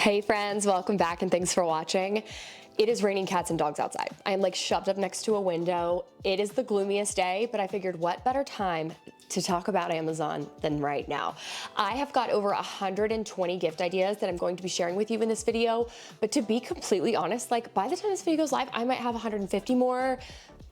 Hey friends, welcome back and thanks for watching. It is raining cats and dogs outside. I am like shoved up next to a window. It is the gloomiest day, but I figured what better time to talk about Amazon than right now. I have got over 120 gift ideas that I'm going to be sharing with you in this video, but to be completely honest, like by the time this video goes live, I might have 150 more.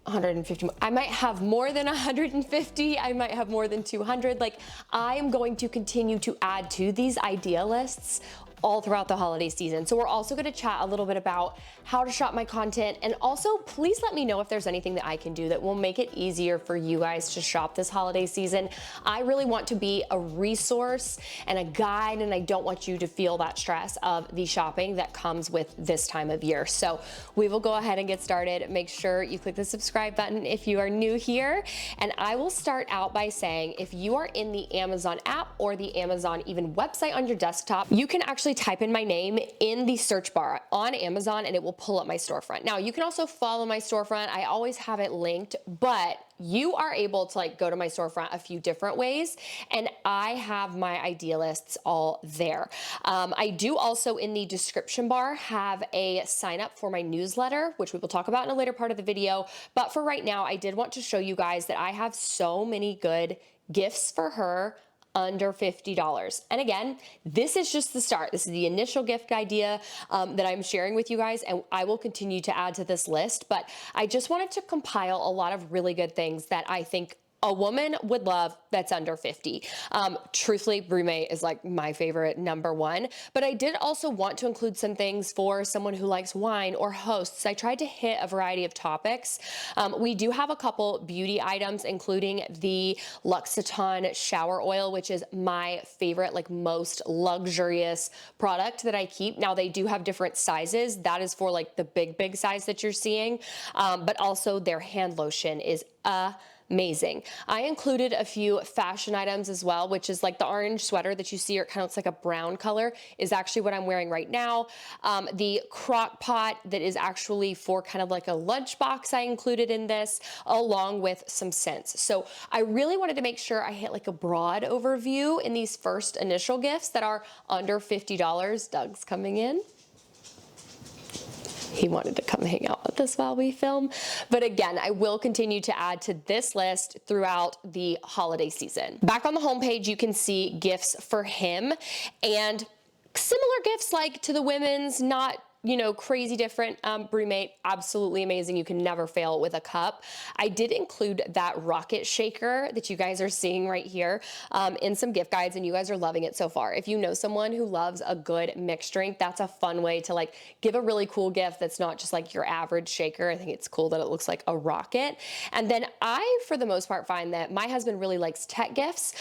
I might have more than 150. I might have more than 200. Like I am going to continue to add to these idea lists all throughout the holiday season. So we're also gonna chat a little bit about how to shop my content, and also please let me know if there's anything that I can do that will make it easier for you guys to shop this holiday season. I really want to be a resource and a guide, and I don't want you to feel that stress of the shopping that comes with this time of year. So we will go ahead and get started. Make sure you click the subscribe button if you are new here. And I will start out by saying, if you are in the Amazon app or the Amazon even website on your desktop, you can actually type in my name in the search bar on Amazon and it will pull up my storefront. Now you can also follow my storefront. I always have it linked, but you are able to like go to my storefront a few different ways, and I have my idea lists all there. I do also in the description bar have a sign up for my newsletter, which we will talk about in a later part of the video. But for right now, I did want to show you guys that I have so many good gifts for her under $50. And again, this is just the start. This is the initial gift idea that I'm sharing with you guys, and I will continue to add to this list, but I just wanted to compile a lot of really good things that I think a woman would love that's under 50. Truthfully, Brumate is like my favorite #1, but I did also want to include some things for someone who likes wine or hosts. I tried to hit a variety of topics. We do have a couple beauty items, including the L'Occitane shower oil, which is my favorite, like most luxurious product that I keep. Now they do have different sizes. That is for like the big size that you're seeing, but also their hand lotion is amazing. I included a few fashion items as well, which is like the orange sweater that you see, or it kind of looks like a brown color, is actually what I'm wearing right now. The crock pot that is actually for kind of like a lunchbox I included in this, along with some scents. So I really wanted to make sure I hit like a broad overview in these first initial gifts that are under $50. Doug's coming in. He wanted to come hang out with us while we film. But again, I will continue to add to this list throughout the holiday season. Back on the homepage, you can see gifts for him and similar gifts like to the women's, not crazy different. Brumate, absolutely amazing. You can never fail with a cup. I did include that rocket shaker that you guys are seeing right here in some gift guides, and you guys are loving it so far. If you know someone who loves a good mixed drink, that's a fun way to like give a really cool gift that's not just like your average shaker. I think it's cool that it looks like a rocket. And then I, for the most part, find that my husband really likes tech gifts.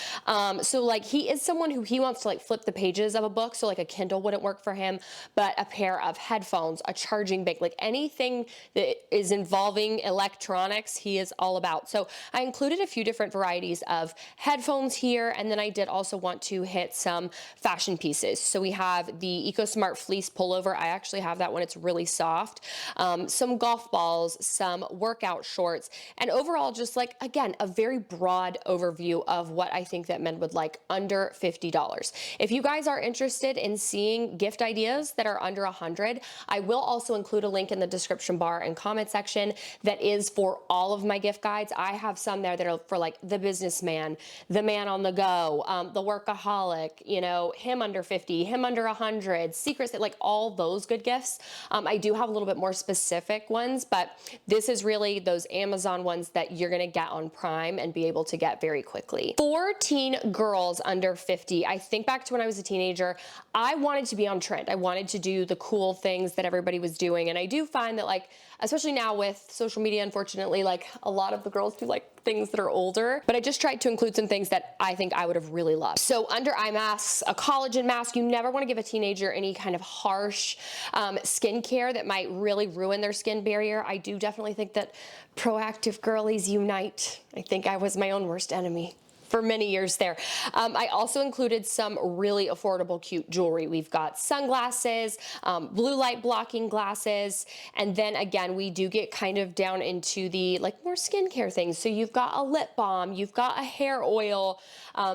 So like he is someone who he wants to like flip the pages of a book. So like a Kindle wouldn't work for him, but a pair of headphones, a charging bank, like anything that is involving electronics, he is all about. So I included a few different varieties of headphones here, and then I did also want to hit some fashion pieces. So we have the EcoSmart fleece pullover. I actually have that one. It's really soft. Some golf balls, some workout shorts, and overall just like, again, a very broad overview of what I think that men would like under $50. If you guys are interested in seeing gift ideas that are under 100, I will also include a link in the description bar and comment section that is for all of my gift guides. I have some there that are for like the businessman, the man on the go, the workaholic, him under 50, him under 100, secrets, like all those good gifts. I do have a little bit more specific ones, but this is really those Amazon ones that you're gonna get on Prime and be able to get very quickly. For teen girls under 50, I think back to when I was a teenager, I wanted to be on trend. I wanted to do the cool things that everybody was doing. And I do find that like, especially now with social media, unfortunately, like a lot of the girls do like things that are older, but I just tried to include some things that I think I would have really loved. So under eye masks, a collagen mask, you never want to give a teenager any kind of harsh skincare that might really ruin their skin barrier. I do definitely think that proactive girlies unite. I think I was my own worst enemy for many years there. I also included some really affordable, cute jewelry. We've got sunglasses, blue light blocking glasses, and then again, we do get kind of down into the like more skincare things. So you've got a lip balm, you've got a hair oil,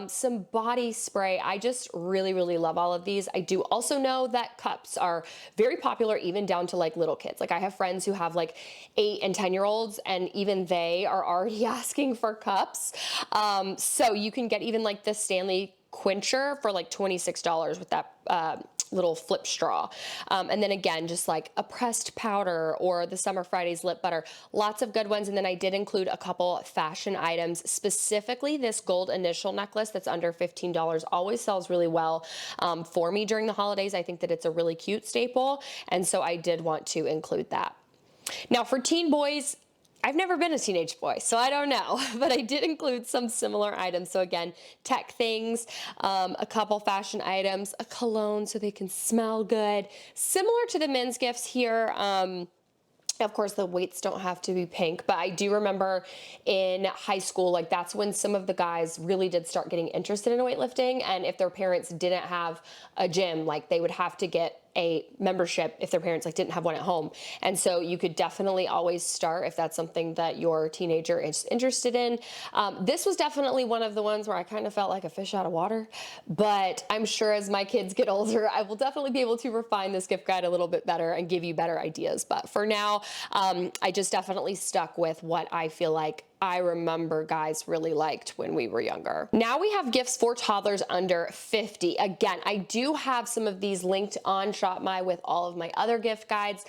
some body spray. I just really, really love all of these. I do also know that cups are very popular, even down to like little kids. Like I have friends who have like 8 and 10-year-olds, and even they are already asking for cups. So you can get even like the Stanley quencher for like $26 with that little flip straw. And then again, just like a pressed powder or the Summer Fridays lip butter, lots of good ones. And then I did include a couple fashion items, specifically this gold initial necklace that's under $15, always sells really well for me during the holidays. I think that it's a really cute staple. And so I did want to include that. Now for teen boys, I've never been a teenage boy, so I don't know, but I did include some similar items. So again, tech things, a couple fashion items, a cologne so they can smell good. Similar to the men's gifts here, of course, the weights don't have to be pink, but I do remember in high school, like that's when some of the guys really did start getting interested in weightlifting. And if their parents didn't have a gym, like they would have to get a membership if their parents like didn't have one at home. And so you could definitely always start if that's something that your teenager is interested in. This was definitely one of the ones where I kind of felt like a fish out of water, but I'm sure as my kids get older, I will definitely be able to refine this gift guide a little bit better and give you better ideas. But for now, I just definitely stuck with what I feel like I remember guys really liked when we were younger. Now we have gifts for toddlers under 50. Again, I do have some of these linked on ShopMy with all of my other gift guides.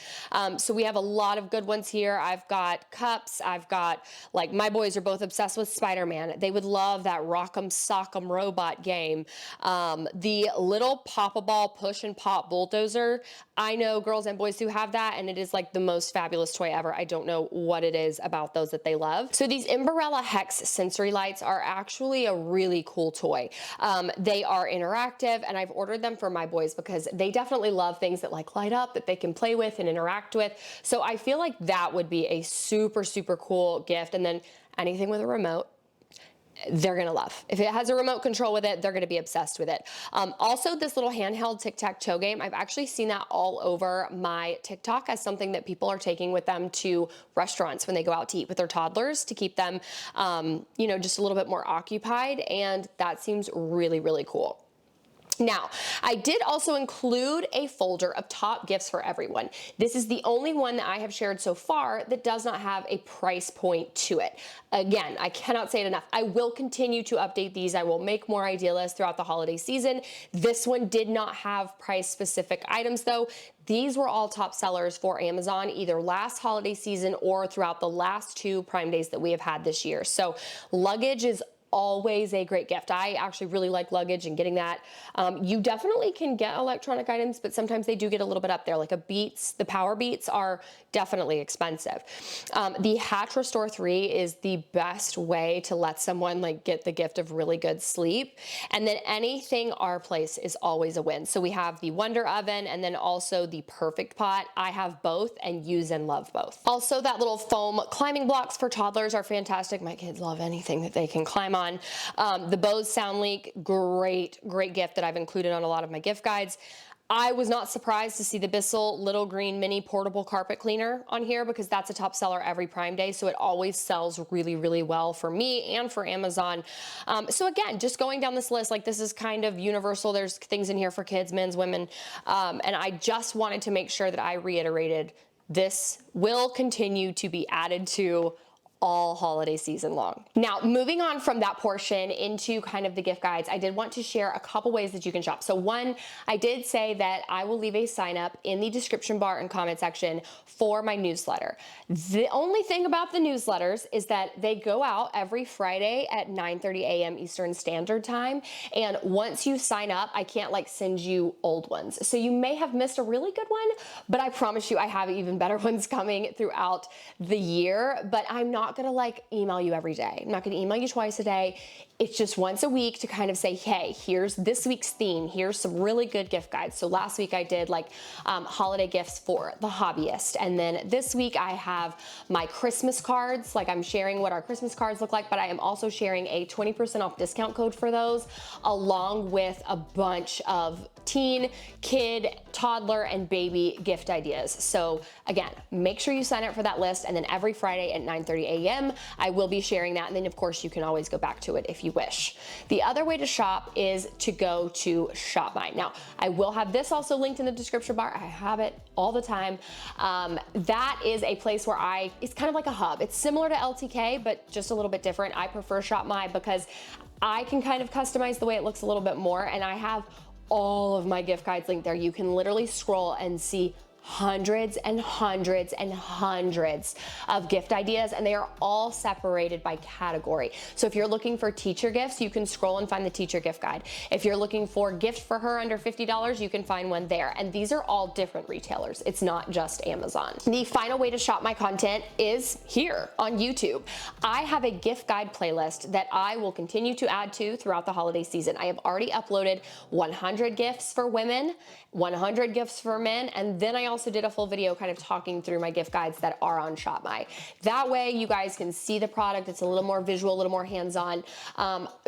So we have a lot of good ones here. I've got cups. I've got, like, my boys are both obsessed with Spider-Man. They would love that Rock'em Sock'em Robot game. The little Pop-A-Ball push and pop bulldozer. I know girls and boys who have that, and it is like the most fabulous toy ever. I don't know what it is about those that they love. So these Imbarella Hex sensory lights are actually a really cool toy. They are interactive, and I've ordered them for my boys because they definitely love things that like light up, that they can play with and interact with. So I feel like that would be a super, super cool gift. And then anything with a remote, they're gonna love. If it has a remote control with it, they're gonna be obsessed with it. Also, this little handheld tic-tac-toe game, I've actually seen that all over my TikTok as something that people are taking with them to restaurants when they go out to eat with their toddlers to keep them, you know, just a little bit more occupied, and that seems really, really cool. Now, I did also include a folder of top gifts for everyone. This is the only one that I have shared so far that does not have a price point to it. Again, I cannot say it enough. I will continue to update these. I will make more idea lists throughout the holiday season. This one did not have price specific items though. These were all top sellers for Amazon, either last holiday season or throughout the last 2 Prime Days that we have had this year. So luggage is always a great gift. I actually really like luggage and getting that. You definitely can get electronic items, but sometimes they do get a little bit up there. Like the Power Beats are definitely expensive. The Hatch Restore 3 is the best way to let someone like get the gift of really good sleep. And then anything Our Place is always a win. So we have the Wonder Oven and then also the Perfect Pot. I have both and use and love both. Also, that little foam climbing blocks for toddlers are fantastic. My kids love anything that they can climb on. The Bose Sound Leak, great gift that I've included on a lot of my gift guides. I was not surprised to see the Bissell Little Green Mini Portable Carpet Cleaner on here because that's a top seller every Prime Day, so it always sells really, really well for me and for Amazon. So again, just going down this list, like this is kind of universal. There's things in here for kids, men's, women, and I just wanted to make sure that I reiterated this will continue to be added to all holiday season long. Now, moving on from that portion into kind of the gift guides, I did want to share a couple ways that you can shop. So one, I did say that I will leave a sign up in the description bar and comment section for my newsletter. The only thing about the newsletters is that they go out every Friday at 9:30 a.m. Eastern Standard Time. And once you sign up, I can't like send you old ones. So you may have missed a really good one, but I promise you I have even better ones coming throughout the year. But I'm not not gonna like email you every day. I'm not gonna email you twice a day. It's just once a week to kind of say, hey, here's this week's theme. Here's some really good gift guides. So last week I did like holiday gifts for the hobbyist. And then this week I have my Christmas cards. Like I'm sharing what our Christmas cards look like, but I am also sharing a 20% off discount code for those, along with a bunch of teen, kid, toddler, and baby gift ideas. So again, make sure you sign up for that list. And then every Friday at 9:30 a.m., I will be sharing that. And then of course you can always go back to it if you wish. The other way to shop is to go to Shop Mine. Now, I will have this also linked in the description bar. I have it all the time. That is a place where it's kind of like a hub. It's similar to LTK, but just a little bit different. I prefer Shop Mine because I can kind of customize the way it looks a little bit more, and I have all of my gift guides linked there. You can literally scroll and see hundreds and hundreds and hundreds of gift ideas, and they are all separated by category. So if you're looking for teacher gifts, you can scroll and find the teacher gift guide. If you're looking for gift for her under $50, you can find one there. And these are all different retailers. It's not just Amazon. The final way to shop my content is here on YouTube. I have a gift guide playlist that I will continue to add to throughout the holiday season. I have already uploaded 100 gifts for women, 100 gifts for men, and then I also did a full video kind of talking through my gift guides that are on ShopMy. That way you guys can see the product. It's a little more visual, a little more hands-on.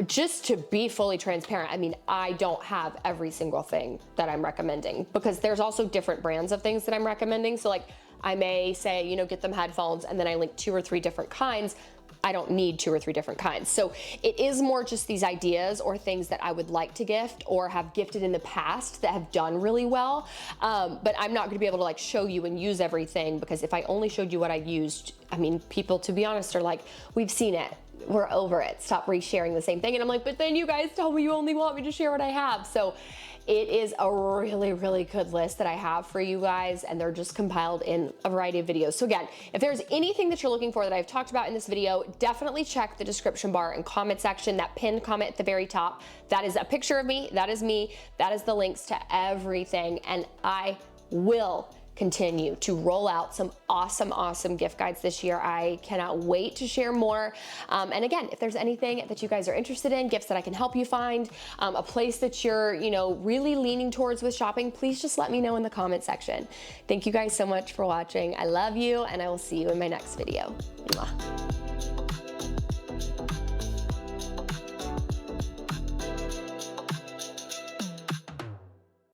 Just to be fully transparent, I mean, I don't have every single thing that I'm recommending because there's also different brands of things that I'm recommending. So like I may say, you know, get them headphones, and then I link 2 or 3 different kinds. I don't need 2 or 3 different kinds. So it is more just these ideas or things that I would like to gift or have gifted in the past that have done really well. But I'm not gonna be able to like show you and use everything, because if I only showed you what I used, I mean, people, to be honest, are like, we've seen it. We're over it. Stop resharing the same thing. And I'm like, but then you guys tell me you only want me to share what I have. So it is a really, really good list that I have for you guys, and they're just compiled in a variety of videos. So again, if there's anything that you're looking for that I've talked about in this video, definitely check the description bar and comment section, that pinned comment at the very top. That is a picture of me, that is me, that is the links to everything, and I will continue to roll out some awesome gift guides this year. I cannot wait to share more. And again, if there's anything that you guys are interested in, gifts that I can help you find, a place that you're, you know, really leaning towards with shopping, please just let me know in the comment section. Thank you guys so much for watching. I love you, and I will see you in my next video. Mwah.